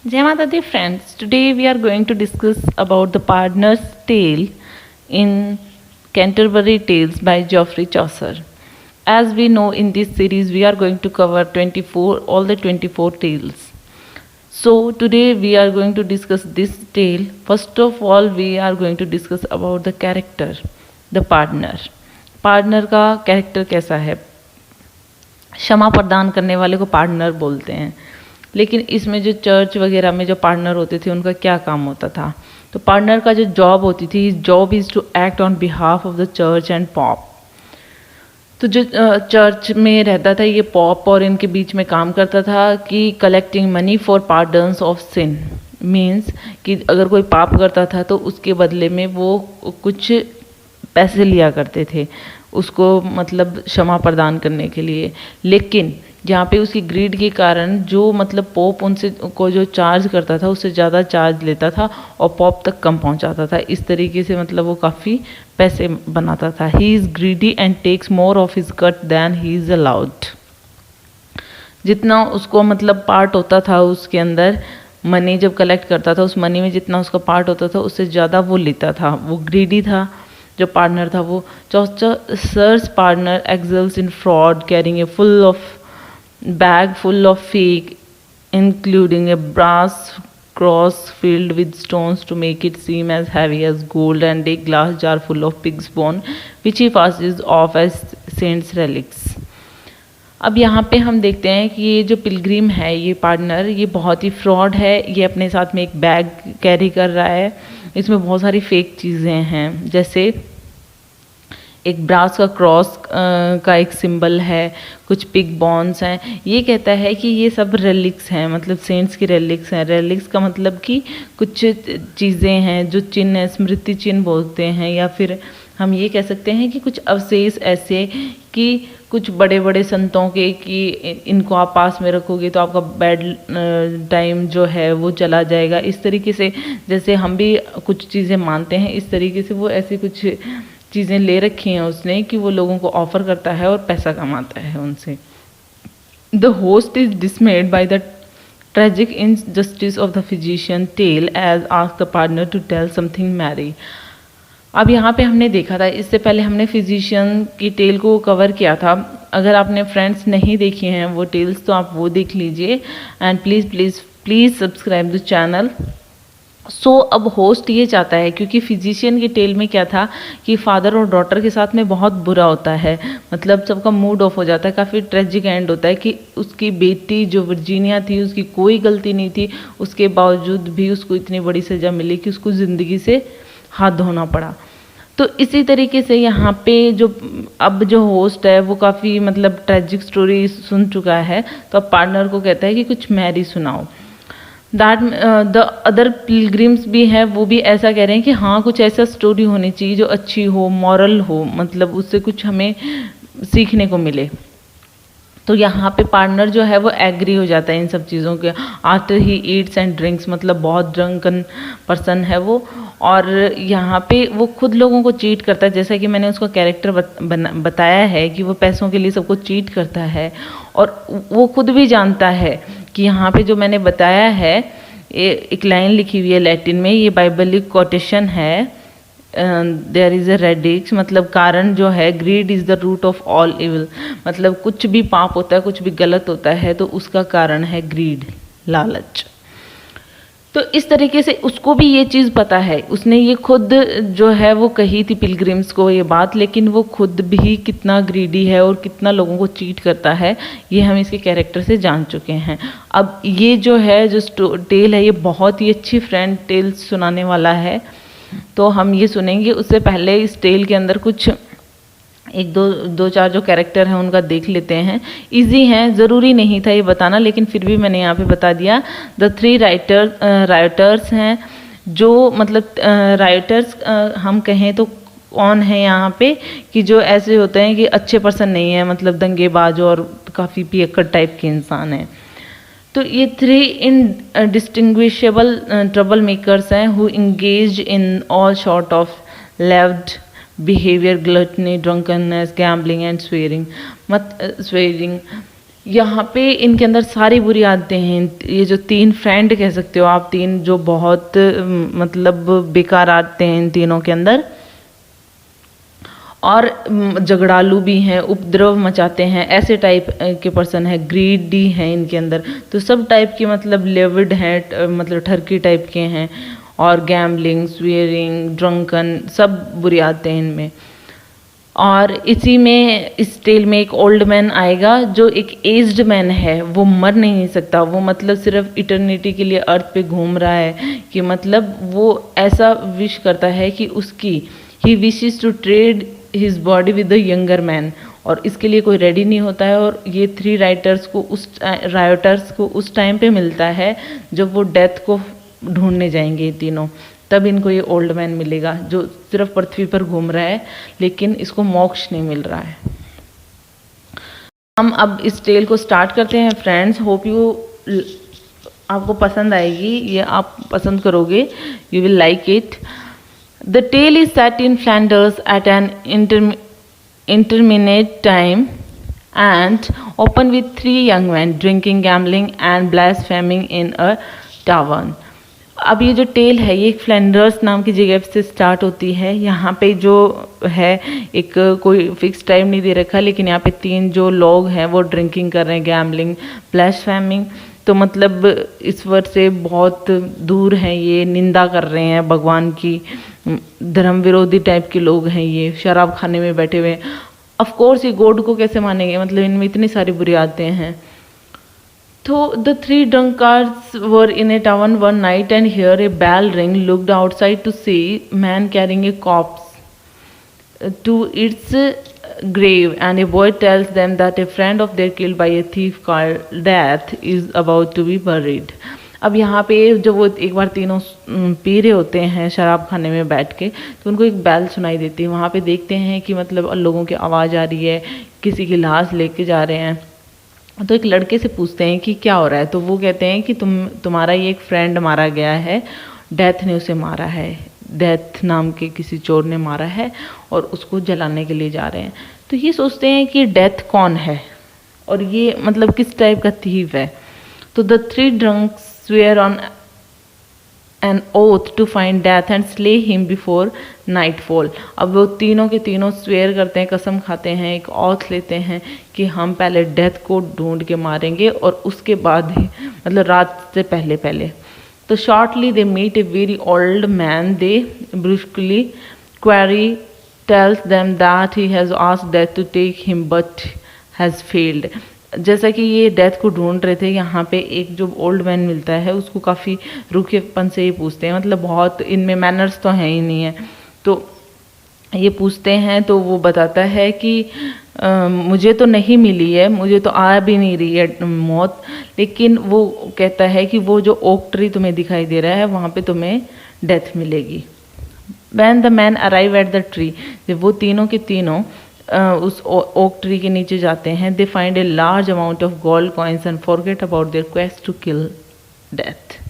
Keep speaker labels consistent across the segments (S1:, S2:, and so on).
S1: Jai Mata Di friends, today we are going to discuss about the Pardoner's Tale in Canterbury Tales by Geoffrey Chaucer. As we know, in this series we are going to cover all the 24 tales. So today we are going to discuss this tale. First of all, we are going to discuss about the character, the Pardoner. Partner का character कैसा है? क्षमा प्रदान करने वाले को partner बोलते हैं, लेकिन इसमें जो चर्च वगैरह में जो पार्टनर होते थे उनका क्या काम होता था? तो पार्टनर का जो जॉब होती थी, job is to act on behalf of the church and pope. तो जो चर्च में रहता था ये पॉप और इनके बीच में काम करता था कि collecting money for pardons of sin, means कि अगर कोई पाप करता था तो उसके बदले में वो कुछ पैसे लिया करते थे उसको, मतलब क्षमा प्रदान करने के लिए। लेकिन जहाँ पे उसकी ग्रीड के कारण जो मतलब पॉप उनसे को जो चार्ज करता था उससे ज़्यादा चार्ज लेता था और पॉप तक कम पहुँचाता था। इस तरीके से मतलब वो काफ़ी पैसे बनाता था। He is greedy and takes more of his cut than he is allowed. जितना उसको मतलब पार्ट होता था उसके अंदर, मनी जब कलेक्ट करता था उस मनी में जितना उसका पार्ट होता था उससे ज़्यादा वो लेता था। वो ग्रीडी था जो पार्टनर था वो। Chaucer's partner excels in fraud, carrying a bag full of fake, including a brass cross filled with stones to make it seem as heavy as gold, and a glass jar full of pig's bone, which he passes off as saints' relics. अब यहाँ पे हम देखते हैं कि ये जो Pilgrim है, ये पार्टनर, ये बहुत ही फ्रॉड है। ये अपने साथ में एक बैग कैरी कर रहा है, इसमें बहुत सारी फेक चीज़ें हैं, जैसे एक ब्रास का क्रॉस का एक सिंबल है, कुछ पिग बॉन्स हैं। ये कहता है कि ये सब रेलिक्स हैं, मतलब सेंट्स की रेलिक्स हैं। रेलिक्स का मतलब कि कुछ चीज़ें हैं जो चिन्ह है, स्मृति चिन्ह बोलते हैं, या फिर हम ये कह सकते हैं कि कुछ अवशेष ऐसे कि कुछ बड़े बड़े संतों के, कि इनको आप पास में रखोगे तो आपका बैड टाइम जो है वो चला जाएगा। इस तरीके से जैसे हम भी कुछ चीज़ें मानते हैं, इस तरीके से वो ऐसी कुछ चीज़ें ले रखी हैं उसने कि वो लोगों को ऑफ़र करता है और पैसा कमाता है उनसे। The host is dismayed by the tragic injustice of the physician tale as ask the partner to tell something merry. अब यहाँ पे हमने देखा था, इससे पहले हमने फिजिशियन की टेल को कवर किया था। अगर आपने फ्रेंड्स नहीं देखी हैं वो टेल्स तो आप वो देख लीजिए, and please please please subscribe the channel. So अब होस्ट ये चाहता है, क्योंकि फिजिशियन की टेल में क्या था कि फादर और डॉटर के साथ में बहुत बुरा होता है, मतलब सबका मूड ऑफ हो जाता है, काफ़ी ट्रेजिक एंड होता है कि उसकी बेटी जो वर्जीनिया थी उसकी कोई गलती नहीं थी, उसके बावजूद भी उसको इतनी बड़ी सज़ा मिली कि उसको ज़िंदगी से हाथ धोना पड़ा। तो इसी तरीके से यहाँ पे अब जो होस्ट है वो काफ़ी मतलब ट्रेजिक स्टोरी सुन चुका है, तो अब पार्टनर को कहता है कि कुछ मैरी सुनाओ। दैट द अदर पिलग्रिम्स भी हैं, वो भी ऐसा कह रहे हैं कि हाँ कुछ ऐसा स्टोरी होनी चाहिए जो अच्छी हो, मॉरल हो, मतलब उससे कुछ हमें सीखने को मिले। तो यहाँ पे पार्टनर जो है वो एग्री हो जाता है इन सब चीज़ों के। After he eats and drinks, मतलब बहुत ड्रंकन पर्सन है वो, और यहाँ पे वो खुद लोगों को चीट करता है, जैसा कि मैंने उसका कैरेक्टर बताया है कि वो पैसों के लिए सबको चीट करता है, और वो खुद भी जानता है कि यहाँ पे जो मैंने बताया है, एक लाइन लिखी हुई है लैटिन में, ये बाइबलिक कोटेशन है, देयर इज़ अ रेडिक्स, मतलब कारण जो है, greed is the root of all evil, मतलब कुछ भी पाप होता है, कुछ भी गलत होता है तो उसका कारण है ग्रीड, लालच। तो इस तरीके से उसको भी ये चीज़ पता है, उसने ये खुद जो है वो कही थी पिलग्रिम्स को ये बात, लेकिन वो खुद भी कितना ग्रीडी है और कितना लोगों को चीट करता है ये हम इसके कैरेक्टर से जान चुके हैं। अब ये जो है जो टेल है ये बहुत ही अच्छी फ्रेंड टेल सुनाने वाला है, तो हम ये सुनेंगे। उससे पहले इस टेल के अंदर कुछ एक दो चार जो कैरेक्टर हैं उनका देख लेते हैं। इजी हैं, ज़रूरी नहीं था ये बताना, लेकिन फिर भी मैंने यहाँ पे बता दिया। द 3 राइटर्स हैं, जो मतलब राइटर्स हम कहें तो कौन है यहाँ पे, कि जो ऐसे होते हैं कि अच्छे पर्सन नहीं है, मतलब दंगेबाज और काफ़ी पियक्कड़ टाइप के इंसान हैं। तो ये 3 डिस्टिंग्विशेबल ट्रबल मेकर्स हैं, who engage in all sort of lewd behavior, gluttony, drunkenness, gambling and swearing. यहाँ पे इनके अंदर सारी बुरी आदतें हैं। ये जो 3 फ्रेंड कह सकते हो आप, 3 जो बहुत मतलब बेकार आदतें हैं इन तीनों के अंदर, और झगड़ालू भी हैं, उपद्रव मचाते हैं, ऐसे टाइप के पर्सन है, ग्रीडी हैं इनके अंदर। तो सब टाइप के मतलब लेविड हैं, मतलब ठरकी टाइप के हैं, और गैम्बलिंग, स्वेयरिंग, ड्रंकन, सब बुरी आदतें हैं इनमें। और इसी में इस टेल में एक ओल्ड मैन आएगा जो एक एज्ड मैन है, वो मर नहीं सकता, वो मतलब सिर्फ इटर्निटी के लिए अर्थ पे घूम रहा है, कि मतलब वो ऐसा विश करता है कि उसकी ही wishes to trade his body with the younger man, और इसके लिए कोई रेडी नहीं होता है। और ये 3 राइटर्स को उस टाइम पे मिलता है जब वो डेथ को ढूंढने जाएंगे तीनों, तब इनको ये ओल्ड मैन मिलेगा जो सिर्फ पृथ्वी पर घूम रहा है, लेकिन इसको मोक्ष नहीं मिल रहा है। हम अब इस टेल को स्टार्ट करते हैं फ्रेंड्स। होप यू आपको पसंद आएगी, ये आप पसंद करोगे, you will like it. The tale is set in Flanders at an interminate time and open with 3 young men drinking, gambling and blaspheming in a tavern. अब ये जो टेल है ये फ्लैंडर्स नाम की जगह से स्टार्ट होती है। यहाँ पे जो है एक कोई फिक्स टाइम नहीं दे रखा, लेकिन यहाँ पे 3 जो लोग हैं वो ड्रिंकिंग कर रहे हैं, गैम्बलिंग, ब्लास्फेमिंग, तो मतलब ईश्वर से बहुत दूर हैं, ये निंदा कर रहे हैं भगवान की, धर्म विरोधी टाइप के लोग हैं, ये शराब खाने में बैठे हुए हैं। ऑफ कोर्स ये गॉड को कैसे मानेंगे, मतलब इनमें इतनी सारी बुरी आदतें हैं। So the 3 drunkards were in a tavern one night and hear a bell ring, looked outside to see man carrying a corpse to its grave, and a boy tells them that a friend of theirs killed by a thief called Death is about to be buried. अब यहाँ पे जब वो एक बार तीनों P रहे होते हैं शराब खाने में बैठ के, तो उनको एक बैल सुनाई देती है। वहाँ पे देखते हैं कि मतलब लोगों की आवाज़ आ रही है, किसी की लाश लेके जा रहे हैं। तो एक लड़के से पूछते हैं कि क्या हो रहा है, तो वो कहते हैं कि तुम्हारा ये एक फ्रेंड मारा गया है, डेथ ने उसे मारा है, डेथ नाम के किसी चोर ने मारा है, और उसको जलाने के लिए जा रहे हैं। तो ये सोचते हैं कि डेथ कौन है और ये मतलब किस टाइप का थीफ है। तो the 3 drunks swear on an oath to find death and slay him before nightfall. अब वो तीनों के तीनों स्वेयर करते हैं, कसम खाते हैं, एक ऑथ लेते हैं कि हम पहले डेथ को ढूंढ के मारेंगे और उसके बाद ही मतलब रात से पहले पहले। तो shortly they meet a very old man, they brusquely query tells them that he has asked death to take him but has failed. जैसा कि ये डेथ को ढूंढ रहे थे, यहाँ पे एक जो ओल्ड मैन मिलता है उसको काफ़ी रूखेपन से ये पूछते हैं, मतलब बहुत इनमें मैनर्स तो हैं ही नहीं है। तो ये पूछते हैं तो वो बताता है कि मुझे तो नहीं मिली है, मुझे तो आ भी नहीं रही है मौत, लेकिन वो कहता है कि वो जो ओक ट्री तुम्हें दिखाई दे रहा है वहाँ पे तुम्हें डेथ मिलेगी। When the men arrive at the tree, जब वो तीनों के तीनों उस ओक ट्री के नीचे जाते हैं, they find a large amount of gold coins and forget about their quest to kill death.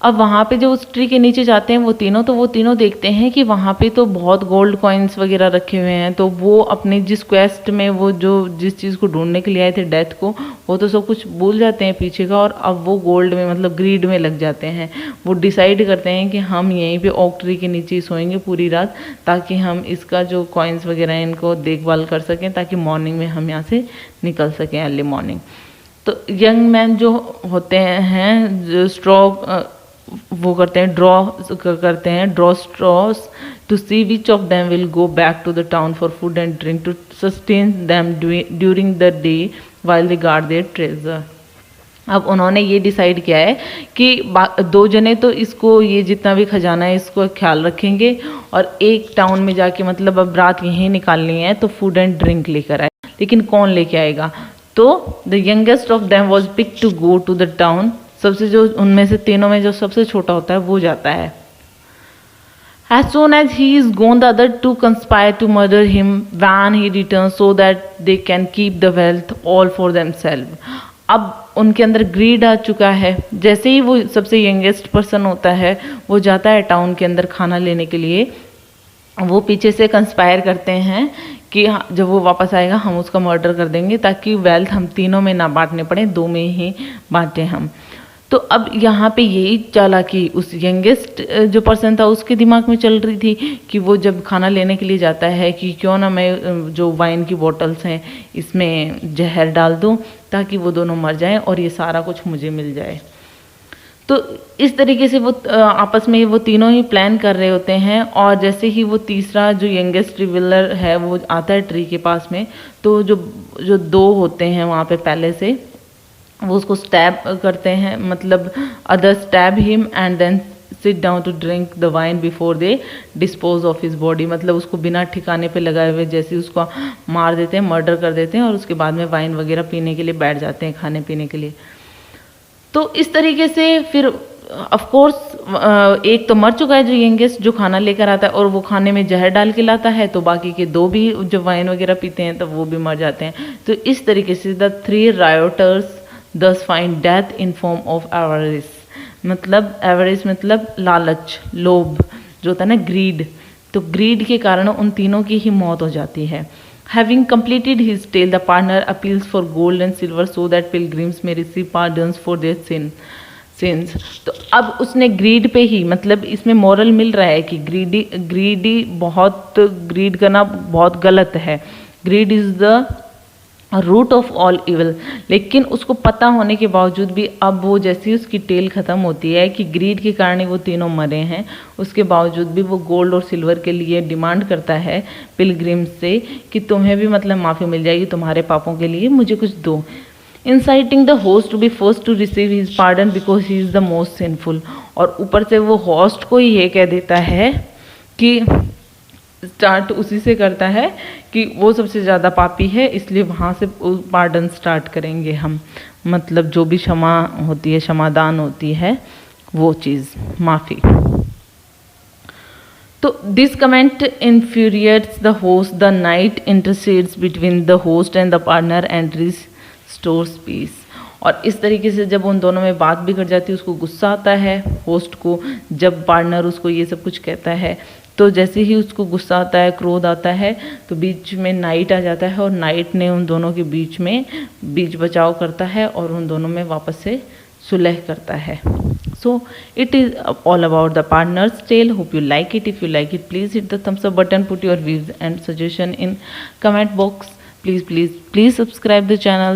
S1: अब वहाँ पे जो उस ट्री के नीचे जाते हैं वो तीनों देखते हैं कि वहाँ पे तो बहुत गोल्ड कॉइन्स वगैरह रखे हुए हैं। तो वो अपने जिस क्वेस्ट में वो जिस चीज़ को ढूंढने के लिए आए थे डेथ को, वो तो सब कुछ भूल जाते हैं पीछे का, और अब वो गोल्ड में मतलब ग्रीड में लग जाते हैं। वो डिसाइड करते हैं कि हम यहीं पे ओक ट्री के नीचे ही सोएंगे पूरी रात, ताकि हम इसका जो कॉइन्स वगैरह हैं इनको देखभाल कर सकें, ताकि मॉर्निंग में हम यहाँ से निकल सकें अर्ली मॉर्निंग। तो यंग मैन जो होते हैं जो स्ट्रॉ वो करते हैं draw straws to see which of them will go back to the town for food and drink to sustain them during the day while they guard their treasure. अब उन्होंने ये डिसाइड किया है कि 2 जने तो इसको ये जितना भी खजाना है इसको ख्याल रखेंगे, और एक टाउन में जाके मतलब अब रात यहीं निकालनी है तो फूड एंड ड्रिंक लेकर आए। लेकिन कौन लेके आएगा? तो the youngest of them was pick to go to the town. सबसे जो उनमें से तीनों में जो सबसे छोटा होता है वो जाता है। As soon as he is gone, the other 2 conspire to murder him when he returns so that they can keep the wealth all for themselves. अब उनके अंदर ग्रीड आ चुका है। जैसे ही वो सबसे यंगेस्ट पर्सन होता है वो जाता है टाउन के अंदर खाना लेने के लिए, वो पीछे से कंस्पायर करते हैं कि जब वो वापस आएगा हम उसका मर्डर कर देंगे, ताकि वेल्थ हम तीनों में ना बांटने पड़े, 2 में ही बांटें हम। तो अब यहाँ पे यही चालाकी उस यंगेस्ट जो पर्सन था उसके दिमाग में चल रही थी कि वो जब खाना लेने के लिए जाता है कि क्यों ना मैं जो वाइन की बॉटल्स हैं इसमें जहर डाल दूँ ताकि वो दोनों मर जाएं और ये सारा कुछ मुझे मिल जाए। तो इस तरीके से वो आपस में वो तीनों ही प्लान कर रहे होते हैं। और जैसे ही वो तीसरा जो यंगेस्ट रिवीलर है वो आता है ट्री के पास में, तो जो 2 होते हैं वहाँ पे पहले से, वो उसको स्टैब करते हैं, मतलब other stab him and then sit down to drink the wine before they dispose of his body, मतलब उसको बिना ठिकाने पे लगाए हुए जैसे उसको मार देते हैं, मर्डर कर देते हैं और उसके बाद में वाइन वगैरह पीने के लिए बैठ जाते हैं, खाने पीने के लिए। तो इस तरीके से फिर ऑफ कोर्स एक तो मर चुका है जो यंगेस्ट जो खाना लेकर आता है और वो खाने में जहर डाल के लाता है, तो बाकी के 2 भी जो वाइन वगैरह पीते हैं तो वो भी मर जाते हैं। तो इस तरीके से द 3 रायोटर्स दस find death in form of avarice, मतलब एवरिस मतलब लालच, लोभ जो होता है ना, ग्रीड। तो ग्रीड के कारण उन तीनों की ही मौत हो जाती है। Having completed his tale, the partner appeals for gold and silver so that pilgrims may receive pardons for their sins. तो अब उसने ग्रीड पे ही, मतलब इसमें मॉरल मिल रहा है कि ग्रीड करना बहुत गलत है। Greed is the root of all evil. लेकिन उसको पता होने के बावजूद भी अब वो जैसी उसकी टेल ख़त्म होती है कि ग्रीड के कारण ही वो तीनों मरे हैं, उसके बावजूद भी वो गोल्ड और सिल्वर के लिए डिमांड करता है पिलग्रिम्स से कि तुम्हें भी मतलब माफ़ी मिल जाएगी तुम्हारे पापों के लिए, मुझे कुछ दो। Inciting the host to be first to receive his pardon because he is the most sinful. और ऊपर से वो होस्ट को ही ये कह देता है कि स्टार्ट उसी से करता है कि वो सबसे ज़्यादा पापी है, इसलिए वहाँ से पार्डन स्टार्ट करेंगे हम, मतलब जो भी क्षमा होती है, क्षमादान होती है, वो चीज़ माफ़ी। तो this comment infuriates the host, the knight intercedes between the host and the partner and restores peace. और इस तरीके से जब उन दोनों में बात बिगड़ जाती है, उसको गुस्सा आता है होस्ट को, जब पार्टनर उसको ये सब कुछ कहता है, तो जैसे ही उसको गुस्सा आता है, क्रोध आता है, तो बीच में नाइट आ जाता है और नाइट ने उन दोनों के बीच बचाव करता है और उन दोनों में वापस से सुलह करता है। So it is all about the partners tale. Hope you like it. If you like it, please hit the thumbs up button, put your views and suggestion in comment box. Please subscribe the channel.